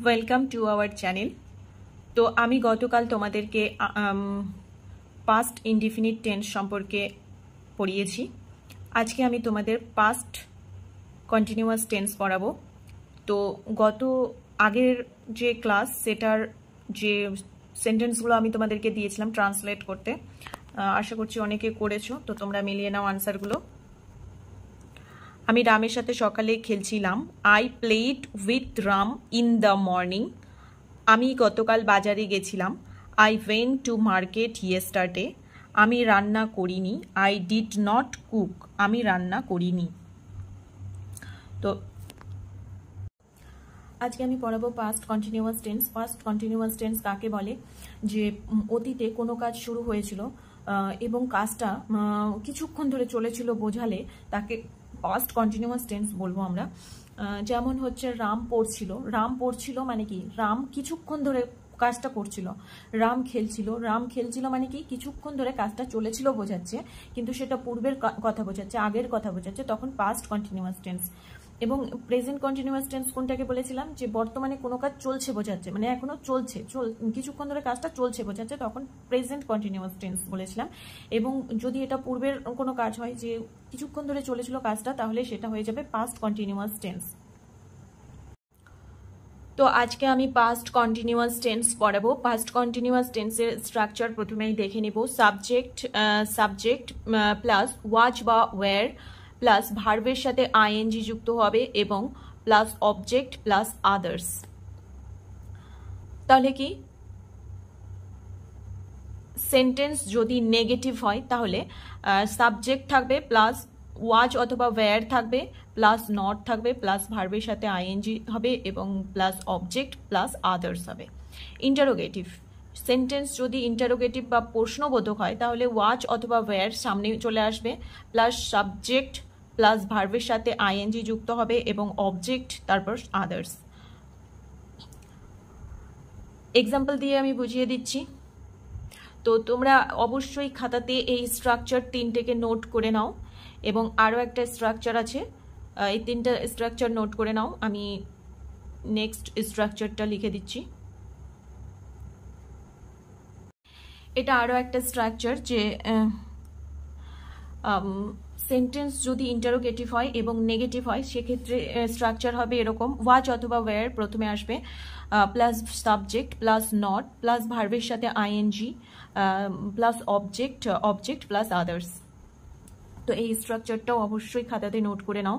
Welcome to our channel. তো আমি গতকাল তোমাদেরকে পাস্ট ইনডিফিনিট টেন্স সম্পর্কে পড়িয়েছি। আজকে আমি তোমাদের পাস্ট কন্টিনিউয়াস টেন্স পড়াবো। তো আগের যে ক্লাস সেটার যে সেন্টেন্সগুলো আমি তোমাদেরকে দিয়েছিলাম ট্রান্সলেট করতে, আশা করছি অনেকে করেছো। তো তোমরা মিলিয়ে নাও আনসারগুলো। আমি রামের সাথে সকালে খেলছিলাম। I played with Ram in the morning. আমি গতকাল বাজারে গেছিলাম। I went to market yesterday. আমি রান্না করিনি। I did not cook. আমি রান্না করিনি। তো আজকে আমি পড়াবো past continuous tense. Past continuous tense কাকে বলে? যে অতীতে কোনো কাজ শুরু হয়েছিল এবং কাজটা কিছুক্ষণ ধরে চলেছিল বোঝালে তাকে পাস্ট কন্টিনিউয়াস টেন্স বলবো আমরা। যেমন হচ্ছে রাম পড়ছিল মানে কি? রাম কিছুক্ষণ ধরে কাজটা করছিল। রাম খেলছিল মানে কি? কিছুক্ষণ ধরে কাজটা চলেছিল বোঝাচ্ছে, কিন্তু সেটা পূর্বের কথা বোঝাচ্ছে, আগের কথা বোঝাচ্ছে, তখন পাস্ট কন্টিনিউয়াস টেন্স। এবং প্রেজেন্ট কন্টিনিউয়াস টেন্স কোনটাকে বলেছিলাম? যে বর্তমানে কোনো কাজ চলছে বোঝাচ্ছে, মানে এখনো চলছে, কিছুক্ষণ ধরে কাজটা চলছে বোঝাচ্ছে, তখন প্রেজেন্ট কন্টিনিউয়াস টেন্স বলেছিলাম। এবং যদি এটা পূর্বের কোনো কাজ হয়, যে কিছুক্ষণ ধরে চলেছিল কাজটা, তাহলে সেটা হয়ে যাবে পাস্ট কন্টিনিউয়াস টেন্স। তো আজকে আমি পাস্ট কন্টিনিউয়াস টেন্স পড়াবো। পাস্ট কন্টিনিউয়াস টেন্সের স্ট্রাকচার প্রথমেই দেখে নেব। সাবজেক্ট প্লাস ওয়াচ বা ওয়্যার প্লাস ভার্বের সাথে আইএনজি যুক্ত হবে এবং প্লাস অবজেক্ট প্লাস আদার্স। তাহলে কি সেন্টেন্স যদি নেগেটিভ হয় তাহলে সাবজেক্ট থাকবে প্লাস ওয়াচ অথবা ওয়্যার থাকবে প্লাস নট থাকবে প্লাস ভার্বের সাথে আইএনজি হবে এবং প্লাস অবজেক্ট প্লাস আদার্স হবে। ইন্টারোগেটিভ সেন্টেন্স যদি ইন্টারোগেটিভ বা প্রশ্নবোধক হয় তাহলে ওয়াচ অথবা ওয়্যার সামনে চলে আসবে প্লাস সাবজেক্ট প্লাস ভার্বের সাথে আইএনজি যুক্ত হবে এবং অবজেক্ট তারপর আদার্স। এক্সাম্পল দিয়ে আমি বুঝিয়ে দিচ্ছি। তো তোমরা অবশ্যই খাতাতে এই স্ট্রাকচার তিনটেকে নোট করে নাও এবং আরও একটা স্ট্রাকচার আছে, এই তিনটা স্ট্রাকচার নোট করে নাও। আমি নেক্সট স্ট্রাকচারটা লিখে দিচ্ছি। এটা আরও একটা স্ট্রাকচার যে সেন্টেন্স যদি ইন্টারোগেটিভ হয় এবং নেগেটিভ হয় সেক্ষেত্রে স্ট্রাকচার হবে এরকম। ওয়াচ অথবা ওয়্যার প্রথমে আসবে plus subject plus not plus ভার্বের সাথে ING plus object plus others. তো এই স্ট্রাকচারটাও অবশ্যই খাতাতে নোট করে নাও।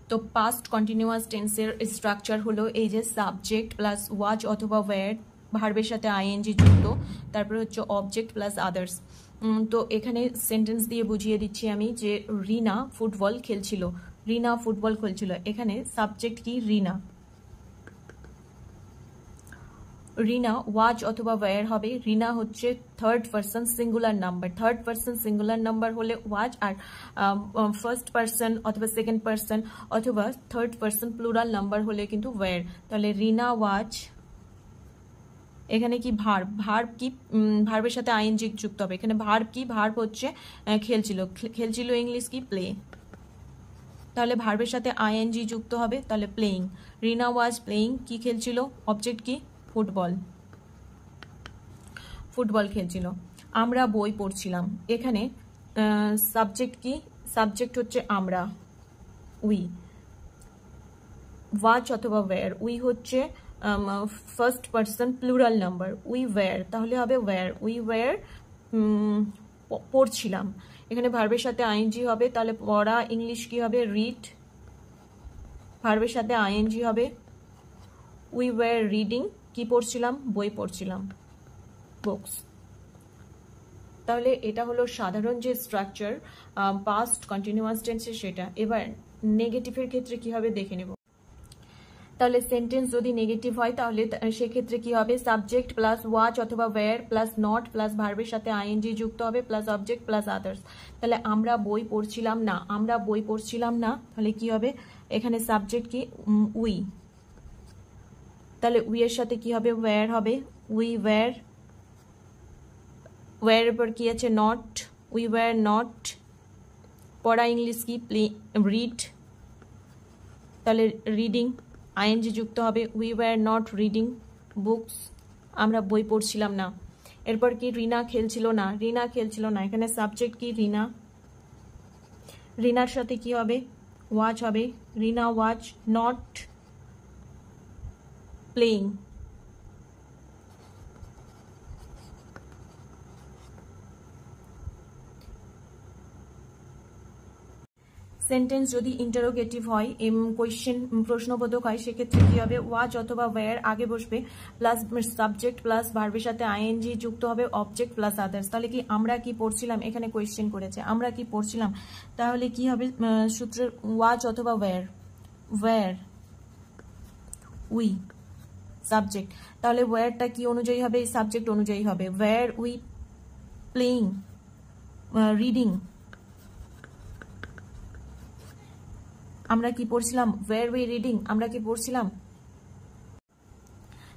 তো পাস্ট কন্টিনিউয়াস টেন্সের স্ট্রাকচার হলো এই যে সাবজেক্ট প্লাস ওয়াচ অথবা ওয়্যার, ভার্বের সাথে আইএনজি যুক্ত, তারপরে হচ্ছে অবজেক্ট প্লাস আদার্স। তো এখানে সেন্টেন্স দিয়ে বুঝিয়ে দিচ্ছি আমি যে রিনা ফুটবল খেলছিল। এখানে সাবজেক্ট কি? রিনা ওয়াচ অথবা ওয়্যার হবে। রিনা হচ্ছে থার্ড পার্সন সিঙ্গুলার নাম্বার হলে ওয়াচ, আর ফার্স্ট পার্সন অথবা সেকেন্ড পার্সন অথবা থার্ড পার্সন প্লুরাল নাম্বার হলে কিন্তু ওয়্যার। তাহলে রিনা ওয়াচ, এখানে কি ভার্ব কি? ভার্বের সাথে আইএনজি যুক্ত হবে। এখানে ভার্ব কি? ভার্ব হচ্ছে খেলছিল ইংলিশ কি? প্লে। তাহলে ভার্বের সাথে আইএনজি যুক্ত হবে, তাহলে প্লেইং। রিনা ওয়াজ প্লেইং, কি খেলছিল? অবজেক্ট কি? ফুটবল খেলছিল। আমরা বই পড়ছিলাম। এখানে সাবজেক্ট কি? সাবজেক্ট হচ্ছে আমরা, উই। ওয়াচ অথবা ওয়্যার, উই হচ্ছে first person plural number, we were, তাহলে হবে ওয়্যার। উই ওয়্যার পড়ছিলাম। এখানে ভার্বের সাথে আইএনজি হবে, তাহলে পড়া ইংলিশ কি হবে? রিড। ভার্বের সাথে আইএনজি হবে। উই ওয়্যার রিডিং, কি পড়ছিলাম? বই পড়ছিলাম, বুকস। তাহলে এটা হলো সাধারণ যে স্ট্রাকচার পাস্ট কন্টিনিউয়াস টেন্সের, সেটা। এবার নেগেটিভের ক্ষেত্রে কি হবে দেখে নেব। তাহলে সেন্টেন্স যদি নেগেটিভ হয় তাহলে সেক্ষেত্রে কি হবে? সাবজেক্ট প্লাস ওয়াচ অথবা ওয়্যার প্লাস নট প্লাস ভার্বের সাথে আইএনজি যুক্ত হবে প্লাস অবজেক্ট প্লাস আদার্স। তাহলে আমরা বই পড়ছিলাম না, তাহলে কি হবে? এখানে সাবজেক্ট কি? উই। তাহলে উই এর সাথে কি হবে? ওয়্যার হবে। উই ওয়্যার, ওয়্যার এর পর কি আছে? নট। উই ওয়্যার নট পড়া ইংলিশ কি? রিড। তাহলে রিডিং। আইএনজি যুক্ত হবে, we were not reading books, আমরা বই পড়ছিলাম না। এরপর কি, রিনা খেলছিল না, রিনা খেলছিল না, এখানে সাবজেক্ট কি, রিনা, রিনার সাথে কি হবে, ওয়াচ হবে, রিনা ওয়াচ নট প্লেইং। সেন্টেন্স যদি ইন্টারোগেটিভ হয়, কোয়েশ্চেন প্রশ্নবোধক হয়, সেক্ষেত্রে কি হবে, ওয়াচ অথবা ওয়্যার আগে বসবে, প্লাস সাবজেক্ট প্লাস ভার্বের সাথে আইএনজি যুক্ত হবে, অবজেক্ট প্লাস আদার্স। তাহলে কি, আমরা কি পড়ছিলাম, এখানে কোয়েশ্চেন করেছে, আমরা কি পড়ছিলাম, তাহলে কি হবে সূত্রের, ওয়াচ অথবা ওয়্যার, ওয়্যার উই সাবজেক্ট। তাহলে ওয়্যারটা কি অনুযায়ী হবে, সাবজেক্ট অনুযায়ী হবে, ওয়্যার উই প্লেইং রিডিং, আমরা কি পড়ছিলাম, ওয়্যার উই রিডিং, আমরা কি পড়ছিলাম।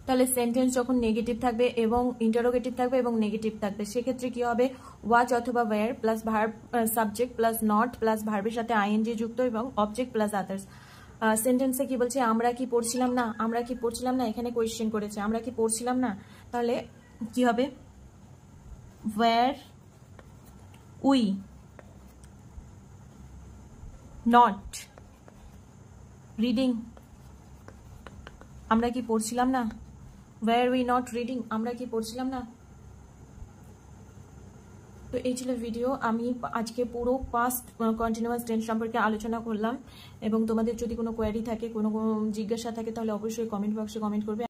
তাহলে সেন্টেন্স যখন নেগেটিভ থাকবে এবং ইন্টারোগেটিভ থাকবে এবং নেগেটিভ থাকবে, সেক্ষেত্রে কি হবে, ওয়াচ অথবা where plus verb subject plus not plus ভার্বের সাথে আইএনজি যুক্ত এবং অবজেক্ট প্লাস আদার্স। সেন্টেন্সে কি বলছে, আমরা কি পড়ছিলাম না, আমরা কি পড়ছিলাম না, এখানে কোয়েশ্চেন করেছে, আমরা কি পড়ছিলাম না, তাহলে কি হবে, ওয়্যার উই নট রিডিং, আমরা কি পড়ছিলাম না, ওয়্যার উই নট রিডিং, আমরা কি পড়ছিলাম না। তো এই ছিল ভিডিও, আমি আজকে পুরো পাস্ট কন্টিনিউয়াস টেন্স সম্পর্কে আলোচনা করলাম, এবং তোমাদের যদি কোনো কোয়ারি থাকে, কোনো জিজ্ঞাসা থাকে, তাহলে অবশ্যই কমেন্ট বক্সে কমেন্ট করবে।